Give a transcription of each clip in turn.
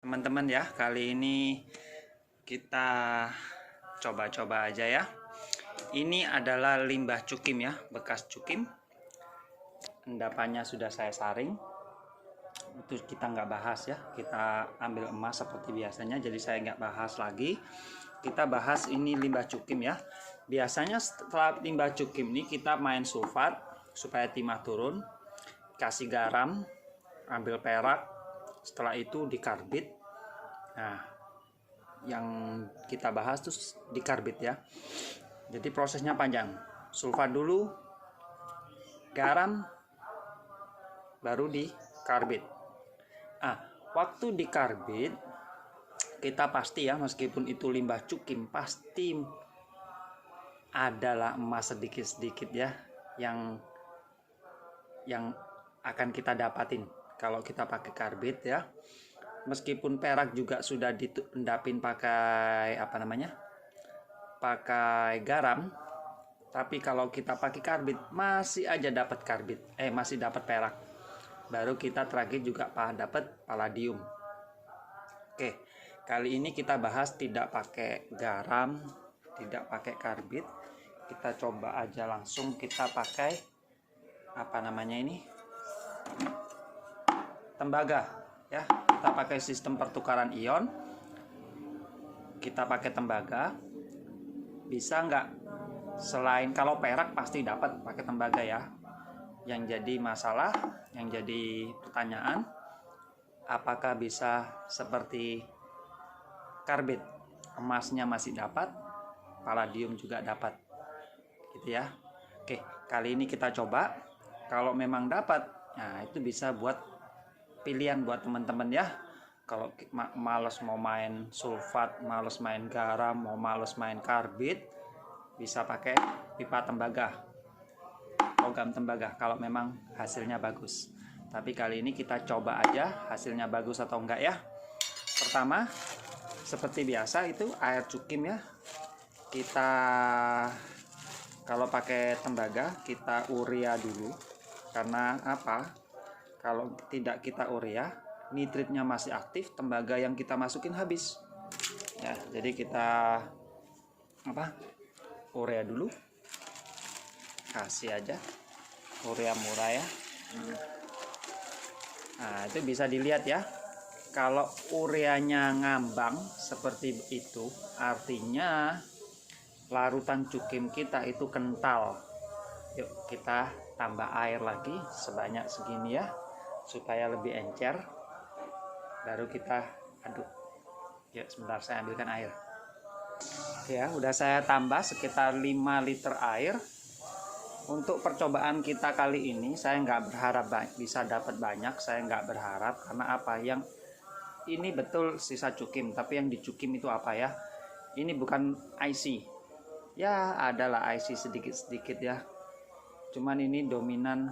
teman-teman ya. Kali ini kita coba-coba aja ya. Ini adalah limbah cukim ya, bekas cukim. Endapannya sudah saya saring. Itu kita nggak bahas ya, kita ambil emas seperti biasanya, jadi saya nggak bahas lagi. Kita bahas ini limbah cukim ya. Biasanya setelah limbah cukim ini kita main sulfat supaya timah turun, kasih garam, ambil perak, setelah itu dikarbit. Nah, yang kita bahas tuh dikarbit ya. Jadi prosesnya panjang. Sulfat dulu, garam, baru dikarbit. Waktu dikarbit kita pasti ya, meskipun itu limbah cukim, pasti adalah emas sedikit-sedikit ya yang akan kita dapatin kalau kita pakai karbit ya. Meskipun perak juga sudah diendapin pakai pakai garam, tapi kalau kita pakai karbit masih aja dapat masih dapat perak. Baru kita terakhir juga dapat palladium. Oke, kali ini kita bahas tidak pakai garam, tidak pakai karbit. Kita coba aja langsung kita pakai tembaga ya. Kita pakai sistem pertukaran ion. Kita pakai tembaga. Bisa nggak? Selain kalau perak pasti dapat pakai tembaga ya. Yang jadi masalah, yang jadi pertanyaan, apakah bisa seperti karbit, emasnya masih dapat, palladium juga dapat, gitu ya. Oke, kali ini kita coba. Kalau memang dapat, nah itu bisa buat pilihan buat teman-teman ya. Kalau males mau main sulfat, males main garam, mau males main karbit, bisa pakai pipa tembaga, logam tembaga kalau memang hasilnya bagus. Tapi kali ini kita coba aja hasilnya bagus atau enggak ya. Pertama, seperti biasa itu air cukim ya. Kita kalau pakai tembaga kita urea dulu. Karena apa? Kalau tidak kita urea, nitritnya masih aktif, tembaga yang kita masukin habis. Ya, jadi kita urea dulu. Kasih aja urea murah ya. Nah, itu bisa dilihat ya. Kalau ureanya ngambang seperti itu, artinya larutan cukim kita itu kental. Yuk kita tambah air lagi sebanyak segini ya, supaya lebih encer. Baru kita aduk. Ya, sebentar saya ambilkan air. Ya, udah saya tambah sekitar 5 liter air. Untuk percobaan kita kali ini saya nggak berharap bisa dapat banyak, saya nggak berharap. Karena apa? Yang ini betul sisa cukim, tapi yang dicukim itu apa ya? Ini bukan IC. Ya, adalah IC sedikit-sedikit ya. Cuman ini dominan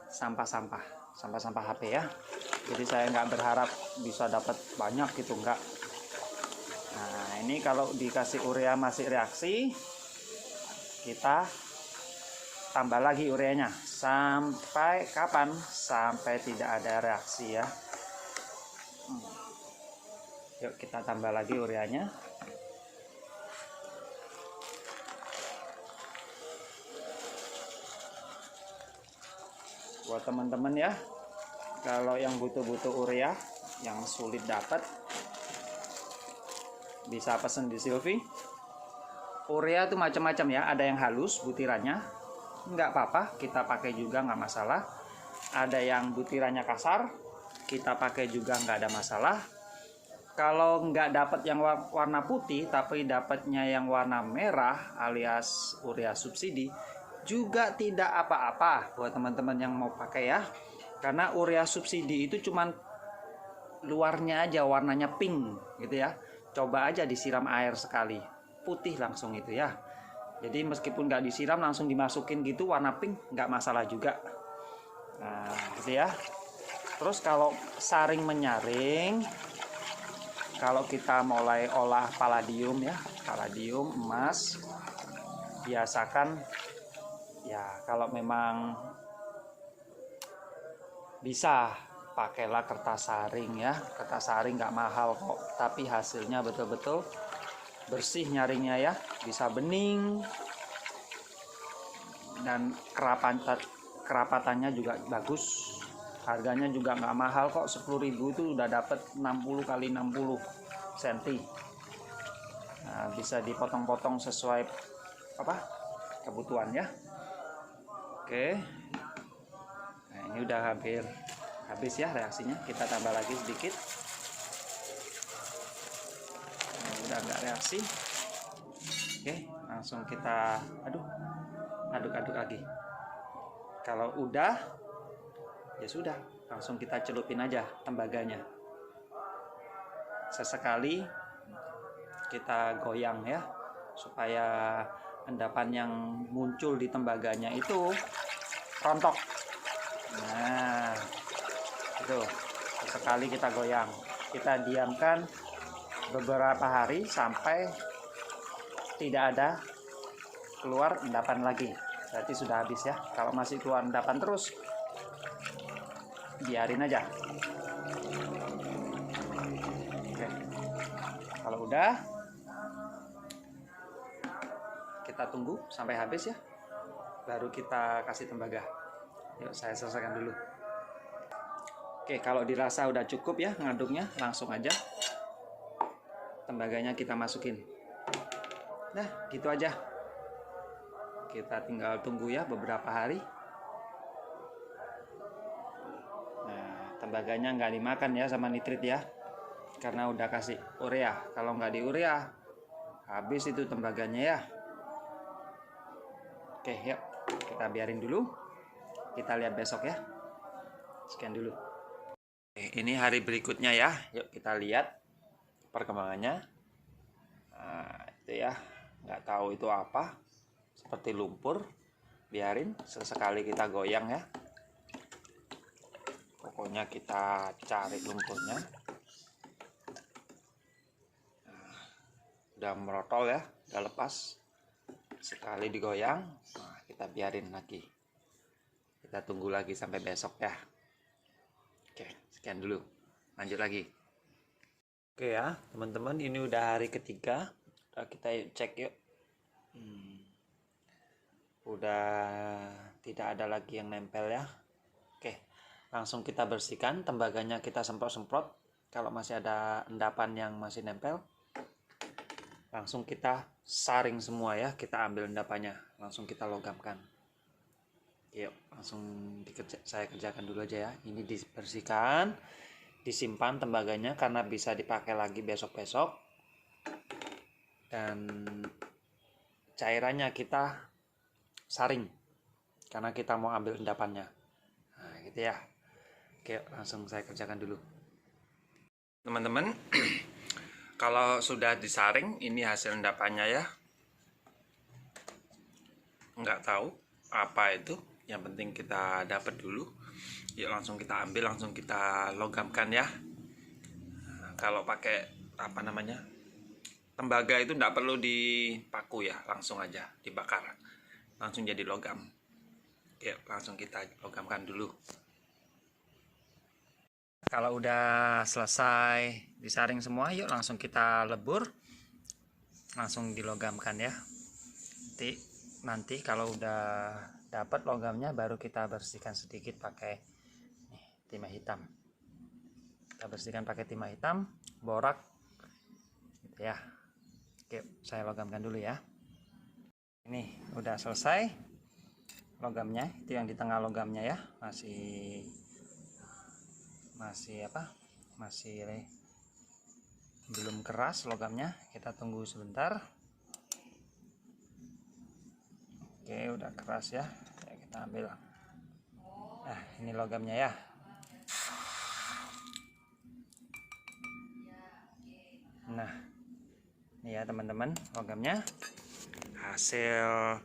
sampah-sampah HP ya. Jadi saya nggak berharap bisa dapat banyak gitu, enggak. Nah, ini kalau dikasih urea masih reaksi, kita tambah lagi ureanya. Sampai kapan? Sampai tidak ada reaksi ya. Yuk kita tambah lagi ureanya. Buat teman-teman ya, kalau yang butuh-butuh urea, yang sulit dapat, bisa pesen di Silvi. Urea itu macam-macam ya, ada yang halus butirannya, nggak apa-apa, kita pakai juga nggak masalah. Ada yang butirannya kasar, kita pakai juga nggak ada masalah. Kalau nggak dapat yang warna putih, tapi dapatnya yang warna merah alias urea subsidi, juga tidak apa-apa buat teman-teman yang mau pakai ya. Karena urea subsidi itu cuman luarnya aja warnanya pink gitu ya. Coba aja disiram air sekali, putih langsung itu ya. Jadi meskipun nggak disiram langsung dimasukin gitu warna pink, nggak masalah juga. Nah gitu ya. Terus kalau saring menyaring, kalau kita mulai olah palladium ya, palladium emas, biasakan ya kalau memang bisa pakailah kertas saring ya. Kertas saring nggak mahal kok, tapi hasilnya betul-betul bersih nyaringnya ya, bisa bening dan kerapatannya juga bagus. Harganya juga nggak mahal kok, 10.000 itu udah dapat 60 kali 60 cm. Nah, bisa dipotong-potong sesuai apa kebutuhan ya. Oke, nah ini udah hampir habis ya reaksinya. Kita tambah lagi sedikit. Nah, udah nggak reaksi. Oke, langsung kita aduk-aduk lagi. Kalau udah, ya sudah, langsung kita celupin aja tembaganya. Sesekali kita goyang ya, supaya endapan yang muncul di tembaganya itu rontok. Nah, itu sesekali kita goyang. Kita diamkan beberapa hari sampai tidak ada keluar endapan lagi. Berarti sudah habis ya. Kalau masih keluar endapan terus, biarin aja. Oke. Kalau udah, kita tunggu sampai habis ya. Baru kita kasih tembaga. Yuk, saya selesaikan dulu. Oke, kalau dirasa udah cukup ya ngaduknya, langsung aja tembaganya kita masukin. Nah, gitu aja. Kita tinggal tunggu ya beberapa hari. Nah, tembaganya nggak dimakan ya sama nitrit ya, karena udah kasih urea. Kalau nggak di urea, habis itu tembaganya ya. Oke, yuk kita biarin dulu. Kita lihat besok ya. Sekian dulu. Oke, ini hari berikutnya ya. Yuk kita lihat perkembangannya. Nah, itu ya. Nggak tahu itu apa. Seperti lumpur. Biarin sesekali kita goyang ya. Pokoknya kita cari lumpurnya. Nah, udah merotol ya, udah lepas. Sekali digoyang, nah, kita biarin lagi. Kita tunggu lagi sampai besok ya. Oke, sekian dulu. Lanjut lagi. Oke ya, teman-teman, ini udah hari ketiga. Udah kita cek yuk. Udah tidak ada lagi yang nempel ya. Oke, langsung kita bersihkan. Tembaganya kita semprot-semprot. Kalau masih ada endapan yang masih nempel, langsung kita saring semua ya. Kita ambil endapannya, langsung kita logamkan. Yuk, langsung saya kerjakan dulu aja ya. Ini dibersihkan, disimpan tembaganya karena bisa dipakai lagi besok-besok. Dan cairannya kita saring karena kita mau ambil endapannya. Nah, gitu ya. Oke, langsung saya kerjakan dulu. Teman-teman, kalau sudah disaring, ini hasil endapannya ya. Nggak tahu apa itu, yang penting kita dapat dulu. Yuk langsung kita ambil, langsung kita logamkan ya. Nah, kalau pakai apa namanya tembaga itu nggak perlu dipaku ya, langsung aja dibakar, langsung jadi logam. Yuk langsung kita logamkan dulu. Kalau udah selesai disaring semua, yuk langsung kita lebur, langsung dilogamkan ya. Nanti kalau udah dapat logamnya, baru kita bersihkan sedikit pakai timah hitam. Kita bersihkan pakai timah hitam, borak, gitu ya. Oke, saya logamkan dulu ya. Ini udah selesai logamnya, itu yang di tengah logamnya ya, masih belum keras logamnya. Kita tunggu sebentar. Oke, udah keras ya. Kita ambil. Nah, ini logamnya ya. Nah, ini ya teman-teman logamnya. Hasil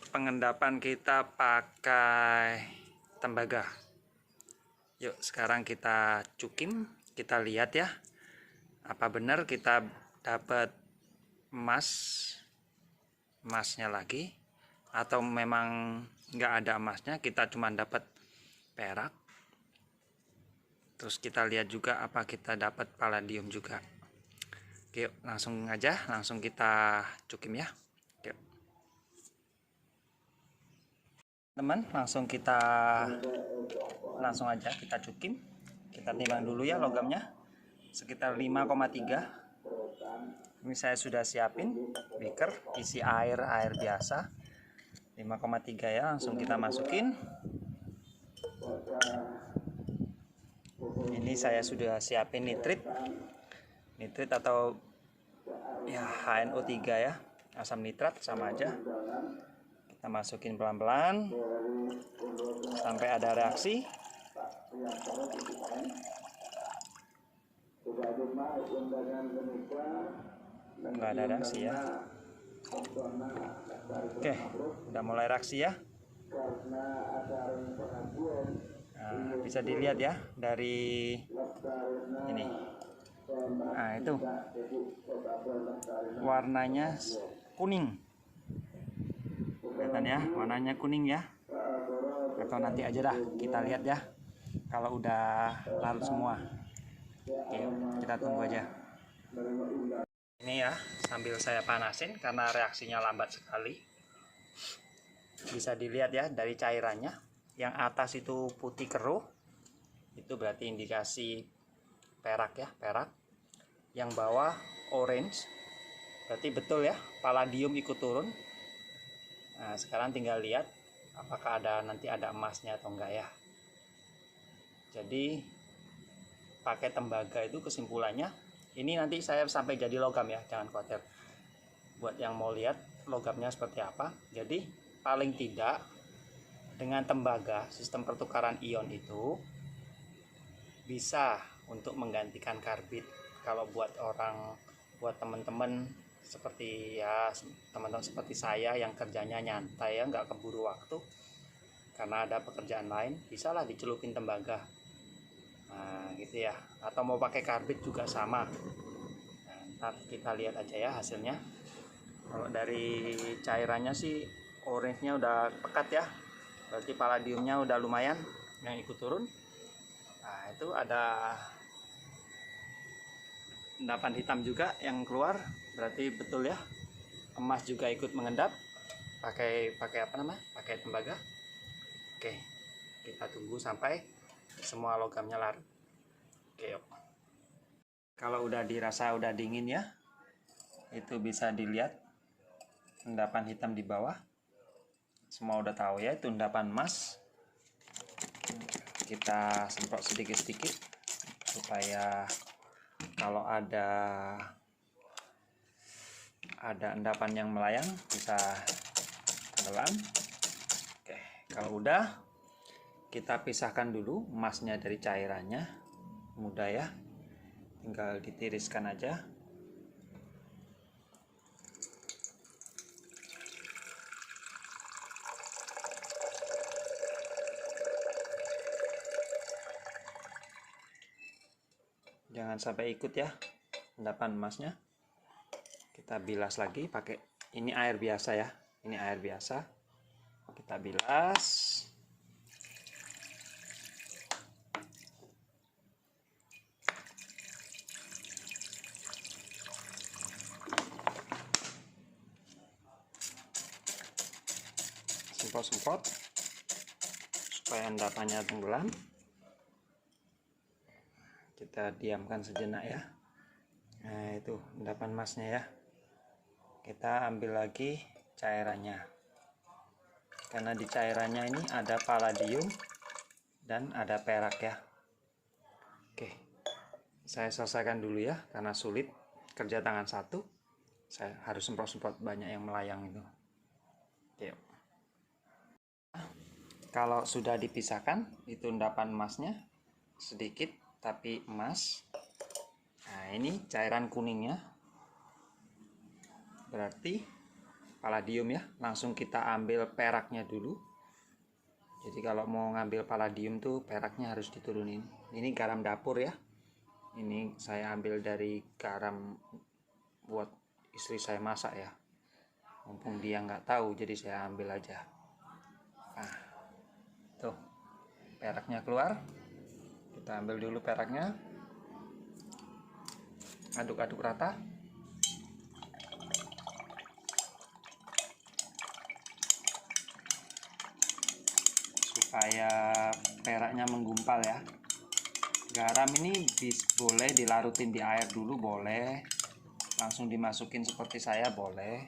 pengendapan kita pakai tembaga. Yuk sekarang kita cukim, kita lihat ya, apa benar kita dapat emasnya lagi, atau memang nggak ada emasnya, kita cuma dapat perak. Terus kita lihat juga apa kita dapat palladium juga. Oke, langsung aja, langsung kita cukim ya. Oke. Teman, langsung aja kita cukim. Kita timbang dulu ya logamnya. Sekitar 5,3. Ini saya sudah siapin beaker, isi air biasa. 5,3 ya, langsung kita masukin. Ini saya sudah siapin nitrit atau ya HNO3 ya, asam nitrat sama aja. Kita masukin pelan-pelan sampai ada reaksi. Nggak ada reaksi ya. Oke, udah mulai reaksi ya. Nah, bisa dilihat ya dari ini. Nah, itu warnanya kuning. Kelihatan ya, warnanya kuning ya. Atau nanti aja dah kita lihat ya kalau udah larut semua. Oke, kita tunggu aja. Ini ya, sambil saya panasin karena reaksinya lambat sekali. Bisa dilihat ya dari cairannya. Yang atas itu putih keruh, itu berarti indikasi perak ya, perak. Yang bawah orange, berarti betul ya, palladium ikut turun. Nah, sekarang tinggal lihat apakah nanti ada emasnya atau enggak ya. Jadi pakai tembaga itu kesimpulannya, ini nanti saya sampai jadi logam ya, jangan khawatir. Buat yang mau lihat logamnya seperti apa, jadi paling tidak dengan tembaga, sistem pertukaran ion itu bisa untuk menggantikan karbit. Kalau buat teman-teman seperti ya, teman-teman seperti saya yang kerjanya nyantai ya, nggak keburu waktu karena ada pekerjaan lain, bisalah dicelupin tembaga. Nah gitu ya, atau mau pakai karbit juga sama. Nah, ntar kita lihat aja ya hasilnya. Kalau dari cairannya sih orange-nya udah pekat ya, berarti palladiumnya udah lumayan yang ikut turun. Nah itu ada endapan hitam juga yang keluar, berarti betul ya, emas juga ikut mengendap pakai pakai tembaga. Oke, kita tunggu sampai semua logamnya larut. Oke, yuk. Kalau udah dirasa udah dingin ya, itu bisa dilihat endapan hitam di bawah. Semua udah tahu ya, itu endapan emas. Kita semprot sedikit-sedikit supaya kalau ada endapan yang melayang bisa tenggelam. Oke, kalau udah kita pisahkan dulu emasnya dari cairannya. Mudah ya, tinggal ditiriskan aja. Jangan sampai ikut ya endapan emasnya. Kita bilas lagi pakai ini air biasa ya. Ini air biasa. Kita bilas. Semprot-semprot supaya endapannya tenggelam. Kita diamkan sejenak ya. Nah itu endapan emasnya ya. Kita ambil lagi cairannya, karena di cairannya ini ada palladium dan ada perak ya. Oke, saya selesaikan dulu ya karena sulit, kerja tangan satu, saya harus semprot-semprot banyak yang melayang itu. Oke. Kalau sudah dipisahkan, itu endapan emasnya sedikit tapi emas. Nah ini cairan kuningnya, berarti palladium ya. Langsung kita ambil peraknya dulu. Jadi kalau mau ngambil palladium tuh peraknya harus diturunin. Ini garam dapur ya. Ini saya ambil dari garam buat istri saya masak ya. Mumpung dia nggak tahu, jadi saya ambil aja. Nah, tuh peraknya keluar. Kita ambil dulu peraknya, aduk-aduk rata. Supaya peraknya menggumpal ya. Garam ini boleh dilarutin di air dulu, boleh langsung dimasukin seperti saya, boleh.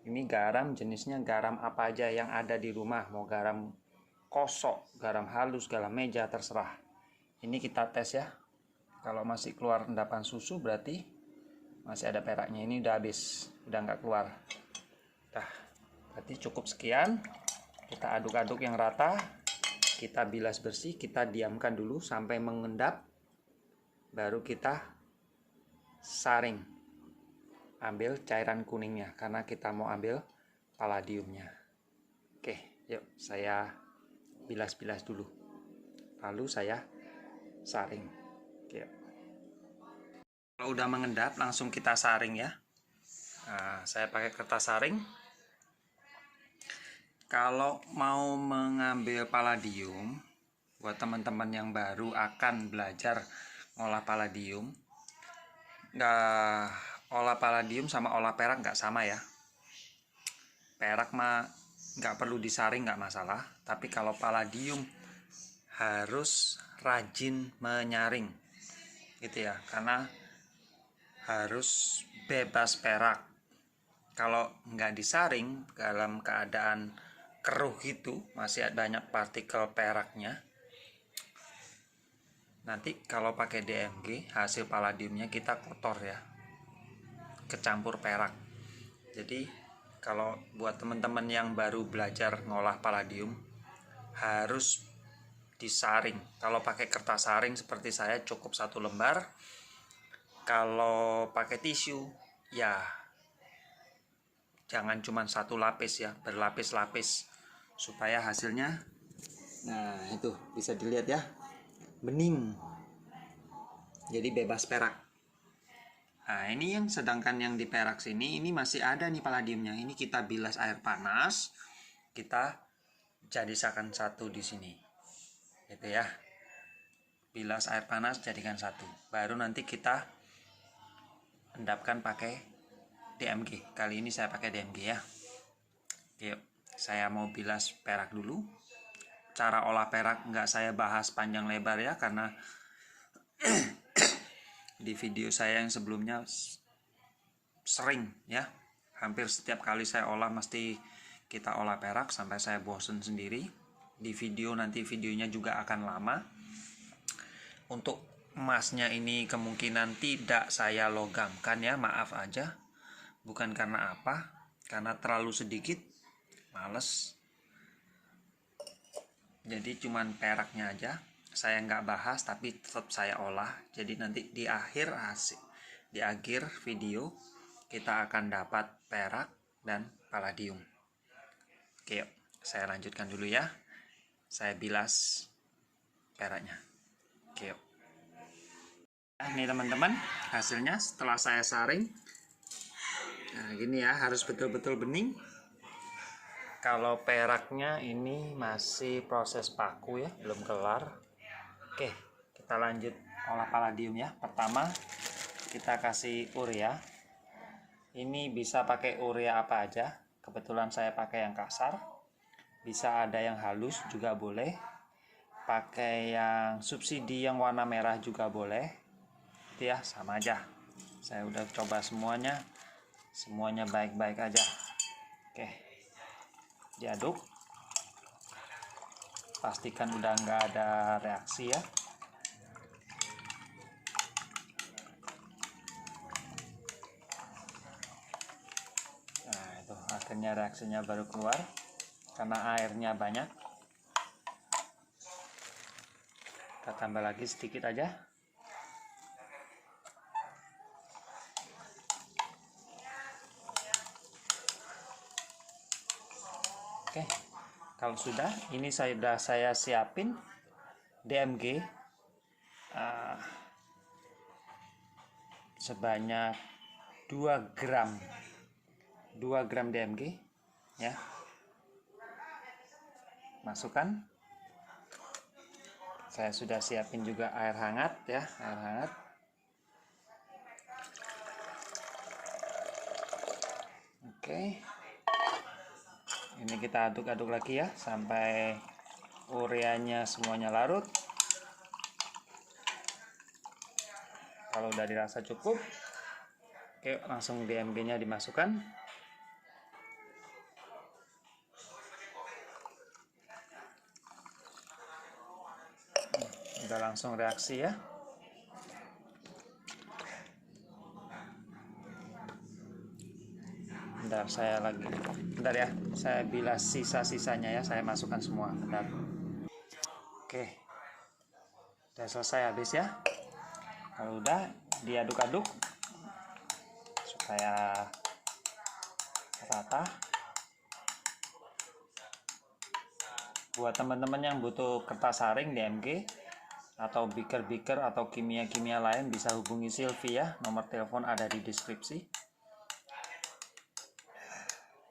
Ini garam jenisnya garam apa aja yang ada di rumah, mau garam kosok, garam halus, garam meja, terserah. Ini kita tes ya. Kalau masih keluar endapan susu berarti masih ada peraknya. Ini udah habis, udah nggak keluar. Nah, berarti cukup sekian. Kita aduk-aduk yang rata, kita bilas bersih, kita diamkan dulu sampai mengendap, baru kita saring. Ambil cairan kuningnya karena kita mau ambil palladiumnya. Oke, yuk saya bilas-bilas dulu, lalu saya saring. Oke, kalau udah mengendap langsung kita saring ya. Nah, saya pakai kertas saring. Kalau mau mengambil palladium, buat teman-teman yang baru akan belajar ngolah palladium, olah palladium sama olah perak nggak sama ya. Perak mah nggak perlu disaring, nggak masalah, tapi kalau palladium harus rajin menyaring gitu ya, karena harus bebas perak. Kalau nggak disaring dalam keadaan keruh gitu, masih banyak partikel peraknya, nanti kalau pakai DMG hasil palladiumnya kita kotor ya, kecampur perak. Jadi kalau buat teman-teman yang baru belajar ngolah palladium harus disaring. Kalau pakai kertas saring seperti saya cukup 1 lembar. Kalau pakai tisu ya jangan cuma 1 lapis ya, berlapis-lapis supaya hasilnya, nah itu bisa dilihat ya, bening, jadi bebas perak. Nah ini yang sedangkan yang di perak sini ini masih ada nih palladiumnya. Ini kita bilas air panas, kita jadikan satu di sini, gitu ya. Bilas air panas jadikan satu, baru nanti kita endapkan pakai DMG. Kali ini saya pakai DMG ya. Yuk, saya mau bilas perak dulu. Cara olah perak nggak saya bahas panjang lebar ya, karena di video saya yang sebelumnya sering ya, hampir setiap kali saya olah mesti kita olah perak sampai saya bosen sendiri. Di video nanti videonya juga akan lama. Untuk emasnya ini kemungkinan tidak saya logamkan ya, maaf aja. Bukan karena apa, karena terlalu sedikit, males. Jadi cuman peraknya aja saya nggak bahas, tapi tetap saya olah. Jadi nanti di akhir video kita akan dapat perak dan palladium. Oke, yuk, saya lanjutkan dulu ya. Saya bilas peraknya. Oke, yuk. Nah, ini teman-teman, hasilnya setelah saya saring. Nah, gini ya, harus betul-betul bening. Kalau peraknya ini masih proses paku ya, belum kelar. Oke, kita lanjut olah palladium ya. Pertama, kita kasih urea. Ini bisa pakai urea apa aja. Kebetulan saya pakai yang kasar. Bisa ada yang halus juga boleh. Pakai yang subsidi yang warna merah juga boleh. Itu ya, sama aja. Saya udah coba semuanya. Semuanya baik-baik aja. Oke. Diaduk. Pastikan udah nggak ada reaksi ya. Nah itu akhirnya reaksinya baru keluar karena airnya banyak. Kita tambah lagi sedikit aja. Oke, kalau sudah, ini sudah saya siapin DMG sebanyak 2 gram DMG ya. Masukkan Saya sudah siapin juga air hangat ya, air hangat. Oke. Ini kita aduk-aduk lagi ya sampai ureanya semuanya larut. Kalau udah dirasa cukup, oke, langsung DMG-nya dimasukkan. Udah langsung reaksi ya. Bentar ya, saya bilas sisa-sisanya ya, saya masukkan semua. Bentar. Oke, udah selesai habis ya. Kalau udah diaduk-aduk supaya rata. Buat teman-teman yang butuh kertas saring DMG atau beaker atau kimia-kimia lain, bisa hubungi Silvi ya, nomor telepon ada di deskripsi.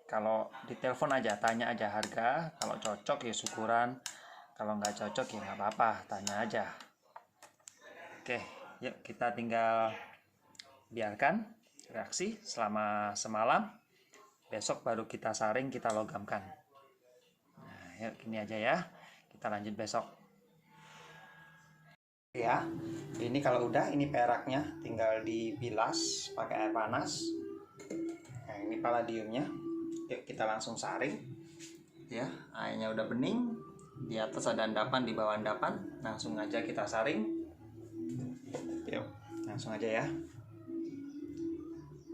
Kalau ditelepon aja, tanya aja harga, kalau cocok ya syukuran, kalau nggak cocok ya nggak apa-apa, tanya aja. Oke, yuk kita tinggal biarkan reaksi selama semalam, besok baru kita saring, kita logamkan. Nah, yuk gini aja ya, kita lanjut besok. Ya, ini kalau udah, ini peraknya tinggal dibilas pakai air panas. Nah, ini palladiumnya. Yuk kita langsung saring. Ya, airnya udah bening. Di atas ada endapan, di bawah endapan. Langsung aja kita saring. Yuk, langsung aja ya.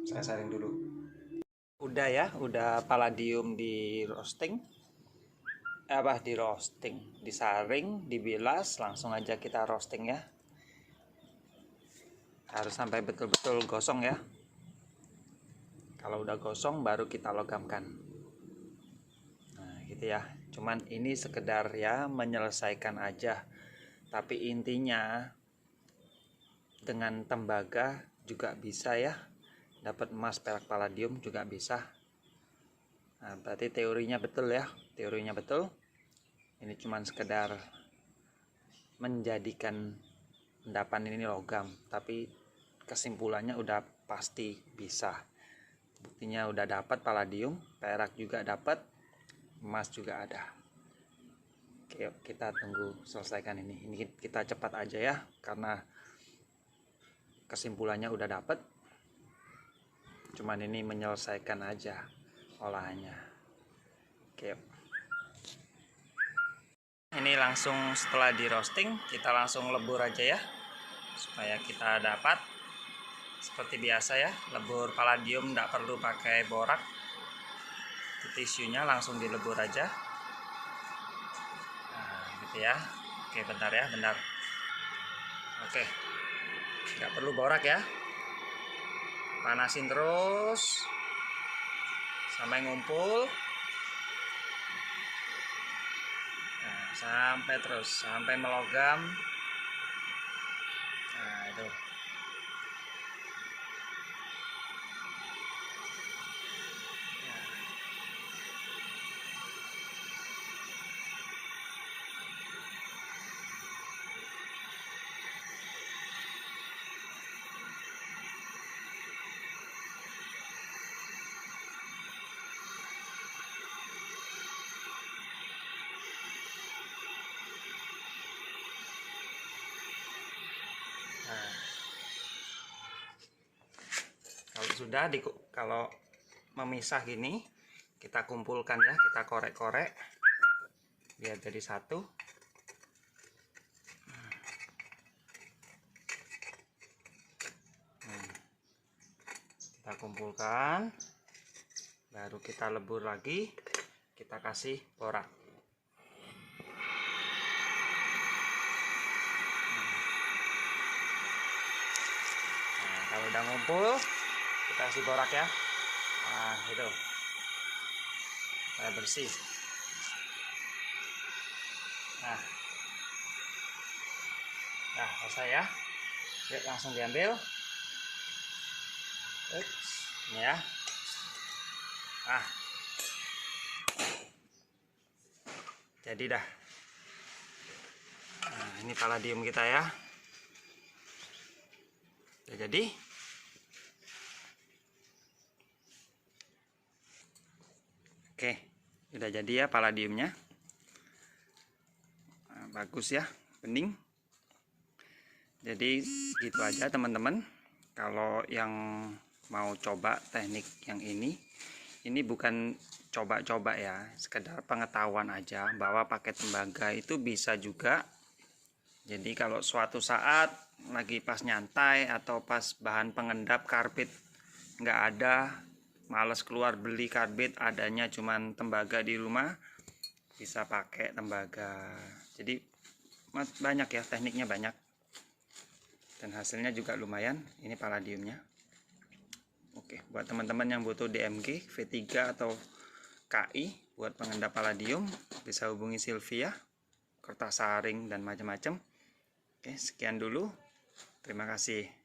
Saya saring dulu. Udah ya, udah palladium di roasting. Disaring, dibilas, langsung aja kita roasting ya. Harus sampai betul-betul gosong ya. Kalau udah gosong baru kita logamkan. Nah, gitu ya. Cuman ini sekedar ya menyelesaikan aja. Tapi intinya dengan tembaga juga bisa ya. Dapat emas, perak, palladium juga bisa. Nah, berarti teorinya betul ya. Teorinya betul. Ini cuman sekedar menjadikan endapan ini logam, tapi kesimpulannya udah pasti bisa. Buktinya udah dapat palladium, perak juga dapat, emas juga ada. Oke, kita tunggu selesaikan ini. Ini kita cepat aja ya, karena kesimpulannya udah dapat. Cuman ini menyelesaikan aja olahannya. Oke. Ini langsung setelah di roasting, kita langsung lebur aja ya, supaya kita dapat seperti biasa ya, lebur palladium tidak perlu pakai borak, tisunya langsung dilebur aja. Nah, gitu ya. Oke, bentar ya, bentar. Oke, nggak perlu borak ya, panasin terus sampai ngumpul. Sampai terus, sampai melogam. Nah, itu. Nah, kalau memisah gini, kita kumpulkan ya, kita korek-korek biar jadi satu. Kita kumpulkan, baru kita lebur lagi, kita kasih borak. Nah, kalau udah ngumpul, kita kasih borak ya. Nah, itu supaya bersih. Nah, selesai ya. Yuk langsung diambil. Ini ya. Jadi dah. Nah, ini palladium kita ya. Udah jadi. Oke, udah jadi ya palladiumnya. Nah, bagus ya, bening. Jadi gitu aja teman-teman. Kalau yang mau coba teknik yang ini bukan coba-coba ya, sekedar pengetahuan aja bahwa pakai tembaga itu bisa juga. Jadi kalau suatu saat lagi pas nyantai atau pas bahan pengendap karbit nggak ada, males keluar beli karbit, adanya cuman tembaga di rumah, bisa pakai tembaga. Jadi banyak ya, tekniknya banyak dan hasilnya juga lumayan. Ini palladiumnya. Oke, buat teman-teman yang butuh DMG V3 atau KI buat pengendap palladium, bisa hubungi Sylvia, Kertas Saring dan macam-macam. Oke, sekian dulu. Terima kasih.